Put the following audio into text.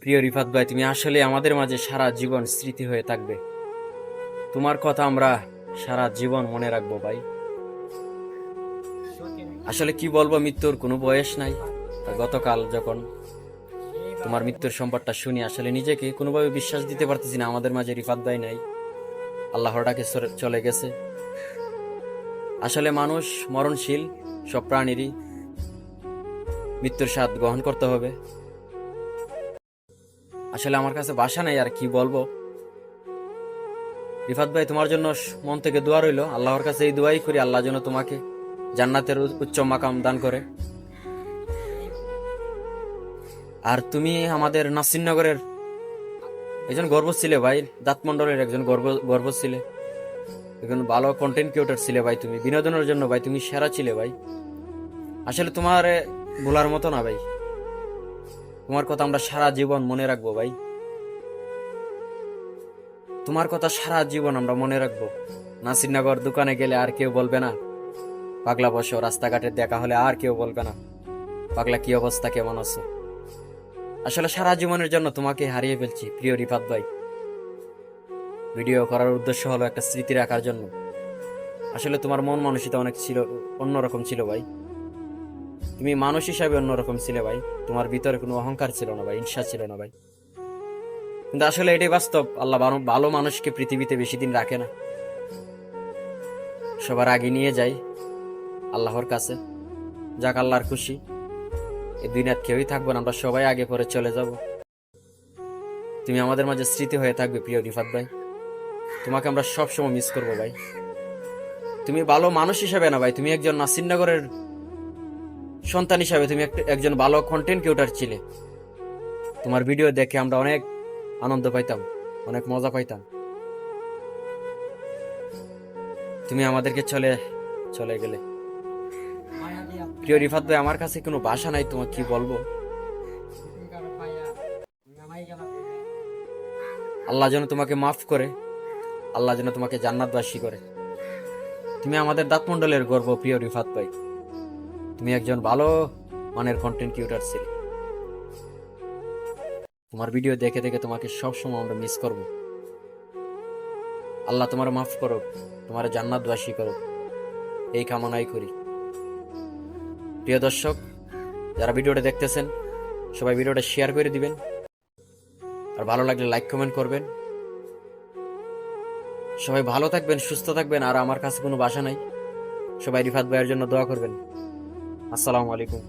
প্রিয় রিফাত ভাই, তুমি আসলে আমাদের মাঝে সারা জীবন স্মৃতি হয়ে থাকবে। তোমার কথা আমরা সারা জীবন মনে রাখবো ভাই। আসলে কি বলবো, মৃত্যুর কোনো বয়স নাই। তা গতকাল যখন তোমার মৃত্যুর সংবাদটা শুনি, আসলে নিজেকে কোনোভাবে বিশ্বাস দিতে পারতেছি না আমাদের মাঝে রিফাত ভাই নাই, আল্লাহর ডাকে চলে গেছে। আসলে মানুষ মরণশীল, সব প্রাণীরই মৃত্যুর স্বাদ গ্রহণ করতে হবে। আসলে আমার কাছে ভাষা নাই আর কি বলবো। রিফাত ভাই, তোমার জন্য মন থেকে দোয়া রইলো, আল্লাহর কাছে এই দোয়াই করি, আল্লাহ যেন তোমাকে জান্নাতের উচ্চ মাকাম দান করে। আর তুমি আমাদের নাসিরনগরের একজন গর্ব ছিলে ভাই, দাঁতমন্ডলের একজন গর্ব ছিলে, একজন ভালো কন্টেন্ট ক্রিয়েটর ছিলে ভাই। তুমি বিনোদনের জন্য ভাই তুমি সেরা ছিলে ভাই। আসলে তোমার ভোলার মতো না ভাই। তোমার কথা আমরা সারা জীবন মনে রাখবো ভাই। তোমার কথা সারা জীবন আমরা মনে রাখবো। নাসিরনগর দোকানে গেলে আর কেউ বলবে না পাগলা বসো, রাস্তাঘাটে দেখা হলে আর কেউ বলবে না পাগলা কি অবস্থা, কেমন আছো। আসলে সারা জীবনের জন্য তোমাকে হারিয়ে ফেলছি প্রিয় রিফাত ভাই। ভিডিও করার উদ্দেশ্য হলো একটা স্মৃতি রাখার জন্য। আসলে তোমার মন মানসিকতা অনেক ছিল, অন্যরকম ছিল ভাই। তুমি মানুষ হিসাবে অন্যরকম ছিলে ভাই। তোমার ভিতরে কোনো অহংকার ছিল না ভাই, ঈর্ষা ছিল না ভাই। কিন্তু আসলে এটাই বাস্তব, আল্লাহ ভালো ভালো মানুষকে পৃথিবীতে বেশি দিন রাখে না, সবার আগে নিয়ে যায় আল্লাহর কাছে। যাক, আল্লাহর খুশি। এই দুনিয়াত কেউই থাকবো না, আমরা সবাই আগে পরে চলে যাব। তুমি আমাদের মাঝে স্মৃতি হয়ে থাকবে প্রিয় রিফাত ভাই। তোমাকে আমরা সবসময় মিস করবো ভাই। তুমি ভালো মানুষ হিসাবে না ভাই, তুমি একজন নাসিরনগরের সন্তান হিসাবে তুমি একজন ভালো কন্টেন্ট ক্রিয়েটর ছিলে। তোমার ভিডিও দেখে আমরা অনেক আনন্দ পাইতাম, অনেক মজা পাইতাম। তুমি আমাদেরকে চলে চলে গেলে প্রিয় রিফাত ভাই। আমার কাছে কোনো ভাষা নাই, তোমাকে কি বলবো। আল্লাহ যেন তোমাকে মাফ করে, আল্লাহ যেন তোমাকে জান্নাতবাসী করে। তুমি আমাদের দাঁতমন্ডলের গর্ব প্রিয় রিফাত ভাই। তুমি একজন ভালো মানের কন্টেন্ট ক্রিয়েটর ছিলে। তোমার ভিডিও দেখে দেখে তোমাকে সবসময় আমরা মিস করব। আল্লাহ তোমার মাফ করো, তোমার জান্নাতবাসী করো, এই কামনাই করি। প্রিয় দর্শক, যারা ভিডিওটা দেখতেছেন সবাই ভিডিওটা শেয়ার করে দিবেন, আর ভালো লাগলে লাইক কমেন্ট করবেন। সবাই ভালো থাকবেন, সুস্থ থাকবেন। আর আমার কাছে কোনো ভাষা নাই, সবাই রিফাত ভাইয়ের জন্য দোয়া করবেন। আসসালামু আলাইকুম।